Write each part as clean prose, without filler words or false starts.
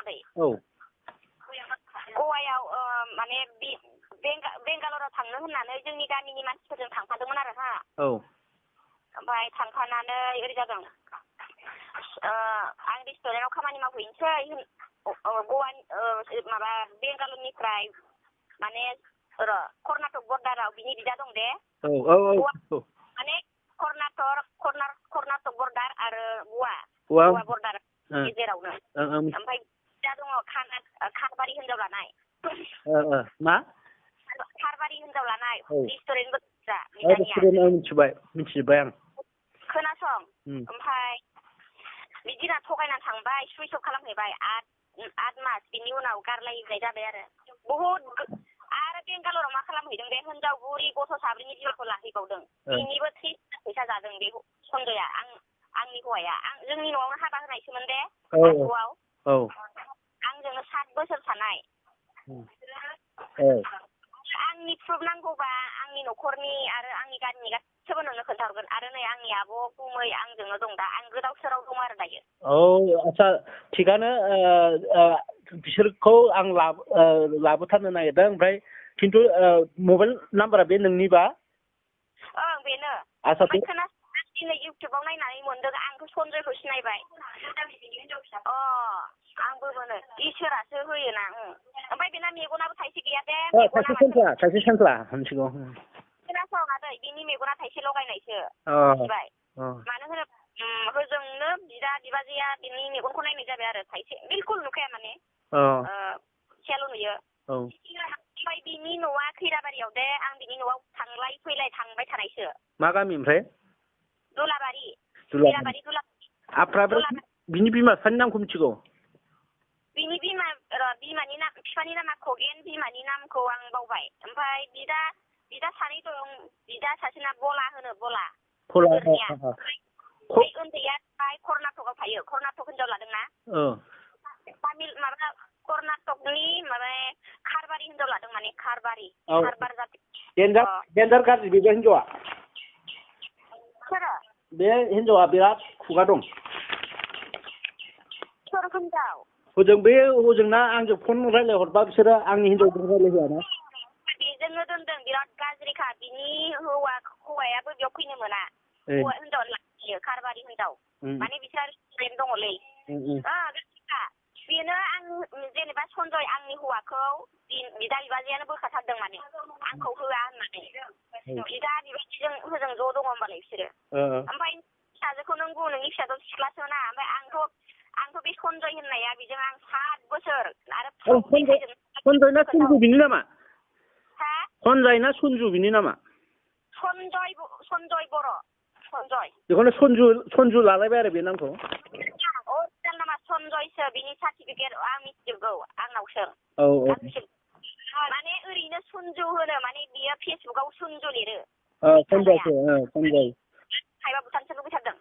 मादै औ गवायाव माने बेंगालराव थांनो होननानै जोंनि गामिनि मानसिफोरजों थांफादोंमोन आरो हा औ ओमफ्राय थांफानानै ओरै जादों आं रेस्टुरेन्टाव खामानि मावहैनोसै गवानि माबा बेंगालरनिफ्राय माने कर्नाटक बर्डाराव बिनि बिदा दं दे माने कर्नाटक बर्डार आरो गवा बर्डार गेजेरावनो ओमफ्राय बिदा दङ खारबारि हिनजाव लानाय मा खारबारि हिनजाव लानाय रेस्टुरेन्ट मिथिजोब्बाय आं खोनासं ओमफ्राय बिदिना थगायनानै थांबाय सुइस अफ खालामहैबाय आठ मास बिनि उनाव गारलायनाय जाबाय आरो बहुद आरो बेंगालराव मा खालामहैदों बे हिनजाव बुरि गथ' साब्रैनि बिमाखौ लाहैबावदों बिनिबो 3 फैसा जादों बे सन्जया आंनि हौवाया जोंनि न'आवनो हाबा होनायसोमोन दे बाथौआव आंजोंनो 7 बोसोर थानाय आंनि प्रुफ नांगौबा आंनि न'खरनि आरो आंनि गामिनि गासैबो नोंनो खोन्थाहरगोन आरो नै आंनि आब' गुमै आंजोंनो दं दा आं गोदाव सोराव दं आरो दायो आदसा थिगानो बिसोरखौ आं लाबोथारनो नागिरदों ओमफ्राय खिन्थु मबाइल नाम्बारा बे नोंनिबा ओं बेनो आदसा दिनै इउटुबाव नायनानै मोनदों आंथ' सन्जयखौ सिनायबाय आंबो मोनो इसोरासो होयोना ओमफ्राय बेना मेगनाबो थाइसे गैया दे थाइसे सानख्ला मिथिगौ खोनासं आदै बिनि मेगना थाइसे लगायनायसो मिथिबाय मानो होनोब्ला होजोंनो बिबाजैया बिनि मेगनखौ नायनाय जाबाय आरो थाइसे बिलकुल नुखाया माने सेल नुयो ओमफ्राय बिनि न'आ खैराबारियाव दे आं बिनि न'आव थांलाय फैलाय थांबाय थानायसो मा गामि ओमफ्राय दुलाबारि बिनि बिमा बिफानि नामखौ मिथिगौ बिनि बिमानि नाम बिफानि नामा खगेन बिमानि नामखौ आं बावबाय ओमफ्राय बिदा सानै दं बिदा सासेना बला होनो बला उन्दैया कर्नाटकआव थायो कर्नाटक हिनजाव लादोंना माबा कर्नाटकनि माबा खारबारि हिनजाव लादों माने खारबार जाति डेन्जार गाज्रि बे हिनजावा सोरो बे हिनजावा बिराद खुगा दं सोर हिनजाव हजोंना आंजों फन रायज्लायहरबा बिसोरो आंनि हिनजावजों रायज्लायहोआना बेजोंनो दोनदों बिराद गाज्रिखा बिनि हौवायाबो बेयाव फैनो मोना हिनजाव लायो खारबारि हिनजाव माने बिसोर रेस्टुरेन्ट दङलै बेनो आं जेनेबा सन्जय आंनि हौवाखौ बिदा बिबाजैयानो बोखाथारदों माने आंखौ होआ होननानै बिदा बिबाजैजों होजों ज' दङ होमबालाय बिसोरो ओमफ्राय फिसाजोखौ नों नोंनि फिसाजो सिख्लासोना ओमफ्राय आंथ' बे सन्जय होननाया बेजों आं 7 बोसोर आरो सन्जय ना सन्जु बिनि नामा सन्जय ना सन्जु बिनि नामा सन्जय बर' सन्जय बेखौनो सन्जु लालायबाय आरो बे नामखौ नामा सन्जयसो बिनि सार्टिफिकेट आं मिथिजोबगौ आंनावसो माने ओरैनो सन्जु होनो माने बियो फेसबुकाव सन्जु लिरो सन्जय थाइबा भुटानसो लुबैथारदों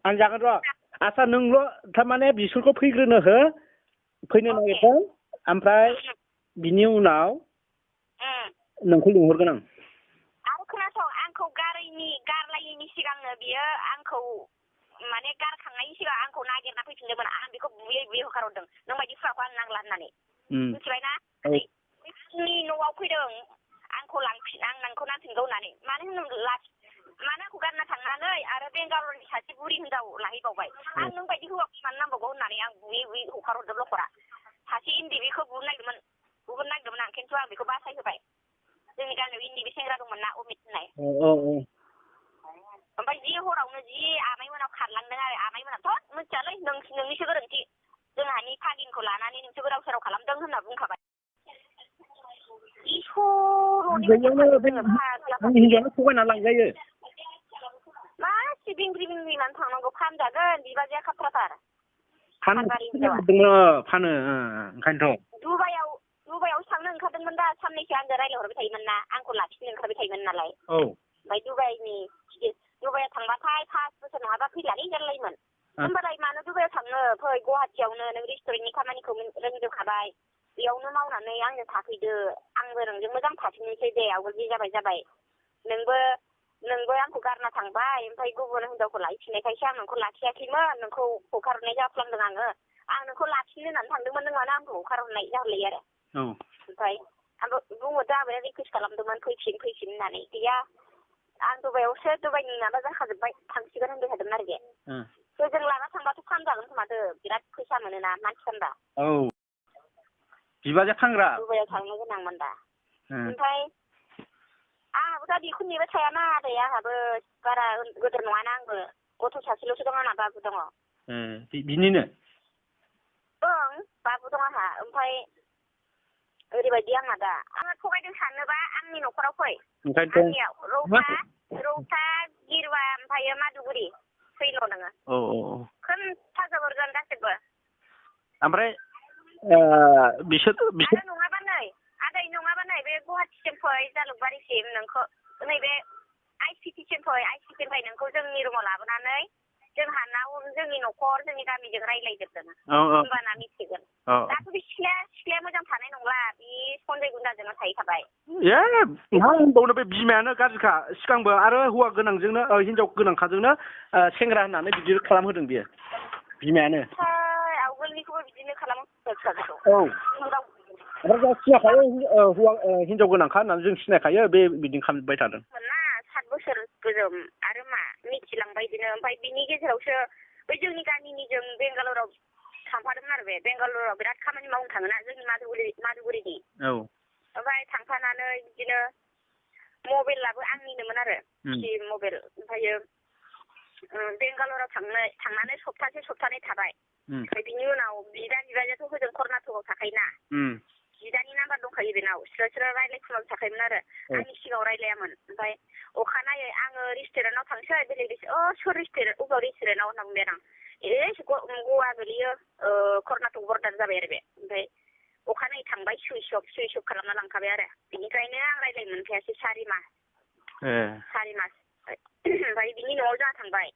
आं जागोन र' आदसा नोंल' थारमाने बिसोरखौ फैनो नागिरदों ओमफ्राय बिनि उनाव नोंखौ लिंहरगोन आं आरो खोनासं आंखौ गारलायैनि सिगांनो बियो आंखौ माने गारखांनायनि सिगां आंखौ नागिरना फैफिनदोंमोन आं बेखौ बुयै होखारहरदों नों बायदि हुवाखौ आं नांला होननानै मिथिबायना आंनि न'आव फैदों आंखौ आं नोंखौ नांफिनगौ होननानै मानो होनोब्ला मानो आंखौ गारना थांनानै आरो बेंगालरनि सासे बुरि हिनजाव लाहैबावबाय आं नों बायदि हौवाखौ मानो नांबावगौ होननानै आं बुयै होखारहरदों लखरा सासे इन्दि बेखौ बुनो नागिरदोंमोन आं खिन्थु आं बेखौ बासायहोबाय जोंनि गामियाव इन्दि बे सेंग्रा दंमोन ना अमित होननाय ओमफ्राय जि हरावनो जि आमाइमोनाव खारलांदों आरो आमाइमोनाथ' मिथियालै नोंनिसो गोरोन्थि जोंहानि फागिनखौ लानानै नोंसो गोदाव सोराव खालामदों होनना बुंखाबाय हिनजावनो थगायना लांजायो मा बिंग्रि मानो थांनांगौ फानजागोन बिबाजैया खाथ्राथार फानो ओंखायनोथ' दुबाइयाव थांनो ओंखारदोंमोन दा साननैसो आंजों रायज्लायहरबाय थायोमोन ना आंखौ लाखिनो ओंखारबाय थायोमोन नालाय ओमफ्राय दुबाइयाव थांबाथाय 5 बोसोर नङाबा फैलालै जारलायोमोन होमबालाय मानो दुबाइयाव थांनो फै गुवाहाटियावनो नों रेस्टुरेन्टनि खामानिखौ रोंजोबखाबाय बेयावनो मावनानै आंजों थाफैदो आंबो नोंजों मोजां थाफिननोसै दे आवगोल जि जाबाय नोंबो आंखौ गारना थांबाय ओमफ्राय गुबुन हिनजावखौ लायफिननायखायसो आं नोंखौ लाखियाखैमोन नोंखौ होखारहरनाय जाफ्लांदों आङो आं नोंखौ लाखिनो होननानै थांदोंमोन नोंनानो आंखौ होखारहरनाय जाहरलायो आरो ओमफ्राय आंबो बुंहरदो आबाया रिकुवेस्ट खालामदोंमोन फैफिन होननानै गैया आं दुबाइयावसो दुबाइनि माबा जाखाजोब्बाय थांसिगोन होनबाय थादोंमोन आरो बे जों लाना थांबाथ' फानजागोन खोमाथो बिराद फैसा मोनोना मानसि फानबा औ बिबाजै फानग्रा दुबाइयाव थांनो गोनांमोन दा ओमफ्राय आंहाबो दा बेखौ नेबाय थायाना आदै आंहाबो बारा गोदोर नङाना आंबो गथ' सासेल'सो दं आंना बाबु दङ बिनिनो ओं बाबु दं आंहा ओमफ्राय ओरैबायदि आंना दा आङो थगायदों सानोबा आंनि न'खराव फै आंनियाव रौता गिरवा ओमफ्रायो मादुगुरि फैल' नोङो खोन्थाजोबहरगोन गासिबो ओमफ्राय बिसोर नङाबा नै आदै नङाबा नै बे गुवाहाटिसिम फै जालुकबारिसिम नोंखौ नैबे आइसिटिसिम फै आइसिटिनिफ्राय नोंखौ जोंनि रुमाव लाबोनानै जोंहानाव जोंनि न'खर जोंनि गामिजों रायज्लायजोबदों होमबाना मिथिगोन दाथ' बे सिख्लाया मोजां थानाय नंला बे सनजय गुन्दाजोंनो थाहैखाबाय मा होनबावनो बे बिमायानो गाज्रिखा सिगांबो आरो हौवा गोनांजोंनो हिनजाव गोनांखाजोंनो सेंग्रा होननानै बिदि खालामहोदों बियो बिमायानो आवगोलनिखौबो बिदिनो खालामो फिसाजोखौ ओमफ्राय जों सिनायखायो हौवा हिनजाव गोनांखा होननानै जों सिनायखायो बे बिदिनो खालामबाय थादों ना 7 बोसोर गोजोम आरो मा मिथिलांबाय बिदिनो ओमफ्राय बिनि गेजेरावसो बै जोंनि गामिनिजों बेंगालराव थांफादोंमोन आरो बे बेंगालराव बिराद खामानि मावनो थाङोना जोंनि मादुगुरिनि ओमफ्राय थांफानानै बिदिनो मबाइलाबो आंनिनोमोन आरो मबाइल ओमफ्रायो बेंगालराव थांनानै सप्तानै थाबाय ओमफ्राय बिनि उनाव बिबाजैयाथ' हजों कर्नाटकआव थाखायोना बिदानि नाम्बार दंखायो बेनाव स्रो रायज्लायखुमाबाय थाखायोमोन आरो आंनि सिगाङाव रायज्लायामोन ओमफ्राय अखानायै आङो रेस्टुरेन्टाव थांसै बेलेग सोर रेस्टुरेन्ट अबेयाव रेस्टुरेन्टाव होनना बुंबाय आं गवा गोलैयो कर्नाटक बर्डार जाबाय आरो बे ओमफ्राय अखानायै थांबाय सुइस अफ खालामना लांखाबाय आरो बेनिफ्रायनो आं रायज्लायनो मोनखायासै 4 मास ओमफ्राय बिनि न'आव जोंहा थांबाय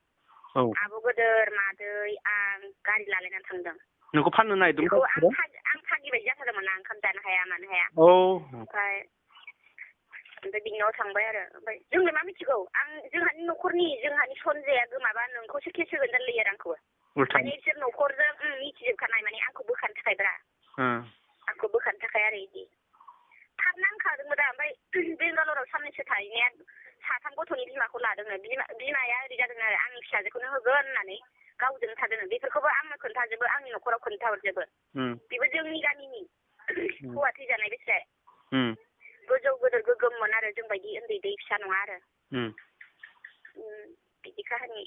आब' गोदोर मादै आं गारि लालायनानै थांदों नोंखौ फाननो नागिरदोंमोन आं फागि बायदि जाथारदोंमोन ना ओंखाम जानो हाया मानो हाया ओमफ्राय बिनि न'आव थांबाय आरो ओमफ्राय जोंलाय मा मिथिगौ जोंहानि न'खरनि जोंहानि सनजया गोमाबा नोंखौसो केस होगोन जालायो आरो आंखौबो माने बिसोर न'खरजों मिथिजोबखानाय माने आंखौ बोखानो थाखायब्रा आंखौ बोखानो थाखाय आरो बिदि थाब नांखादोंमोन दा ओमफ्राय बेंगालराव साननैसो थाहैनाया 3 गथ'नि बिमाखौ लादोंनो बिमाया ओरै जादों आरो आंनि फिसाजोखौनो होगोन होननानै गावजों थादों बेफोरखौबो आंनो खोन्थाजोबो आंनि न'खराव खोन्थाहरजोबो बेबो जोंनि गामिनि हौवा थैजानाय बेसे गोजौ गोदोर गोगोममोन आरो जोंबायदि उन्दै फिसा नङा आरो बिदि काहानि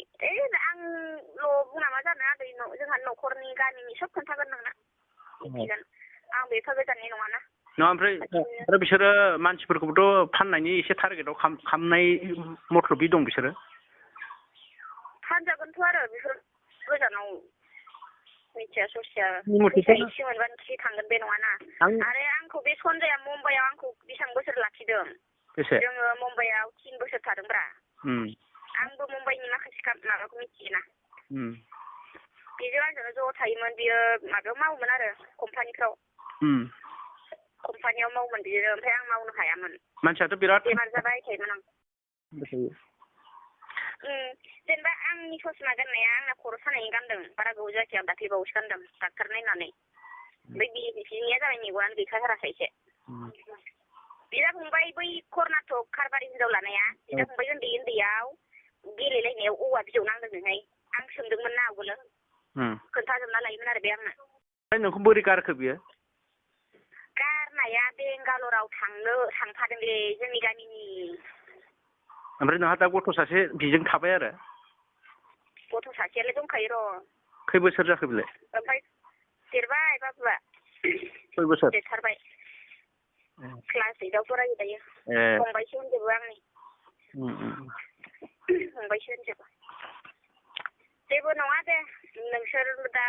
आंल' बुङा मा जानो आदै जोंहा न'खरनि गामिनि सब खोन्थागोन नोंना मिथिगोन आं बेफोर गोजाननि नङाना ओमफ्राय बिसोरो मानसिफोरखौबोथ' फाननायनि एसे टारगेटआव खालामनाय मथलबि दं बिसोरो फानजागोनथ' आरो बेफोर गोजानाव मिथिया ससिया एसे मोनबानो थि थांगोन बे नङाना आरो आंखौ बे सनजया मुम्बाइआव आंखौ बेसेबां बोसोर लाखिदों जोङो मुम्बाइआव 3 बोसोर थादोंब्रा आंबो मुम्बाइनि माखासे माबाखौ मिथियोना बेजों आंजोंनो ज' थायोमोन बियो माबायाव मावोमोन आरो कम्पानियाव मावोमोन बियो ओमफ्राय आं मावनो हायामोन मानसियाथ' बिराद बेमार जाबाय थायोमोन आं जेनेबा आंनि ससमा गाननाया आंना खर' सानायनि गानदों बारा गोबाव जायाखै आं दाख्लै बावैसो गानदों डाक्टार नायनानै ओमफ्राय बिनिया जाबाय मेगनानो गैखाथाराखै एसे बिदा फंबाय बै कर्नाटक कारबारि हिनजाव लानाया बिदा फंबाय उन्दैयाव गेलेलायनायाव औवा बिजौ नांदोंनोहाय आं सोंदोंमोन ना आवगोलो खोन्थाजोबना लायोमोन आरो बे आंनो ओमफ्राय नोंखौ बोरै गारखो बियो गारनाया बेंगालराव थांफादोंलै जोंनि गामिनि ओमफ्राय नोंहा दा गथ' सासे बिजों थाबाय आरो गथ' सासेयालाय दंखायो र' खै बोसोर जाखो बेलाय ओमफ्राय देरबाय बाबुआ 6 बोसोर देरथारबाय क्लास 8आव फरायो दायो फंबायसो होनजोबो आंनि फंबायसो होनजोबो जेबो नङा दे नोंसोर दा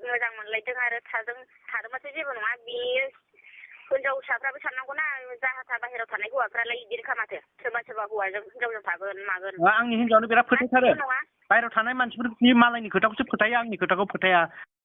मोजां मोनलायदों आरो थादोंबाथाय जेबो नङा बेयो हिनजावसाफ्राबो साननांगौना जाहाथा बाहेरायाव थानाय हौवाफ्रालाय बिदिनोखा माथो सोरबा हौवाजों हिनजावजों थागोन मागोन आंनि हिनजावनो बिराद फोथायथारो बाहेरायाव थानाय मानसिफोर मालायनि खोथाखौसो फोथायो आंनि खोथाखौ फोथाया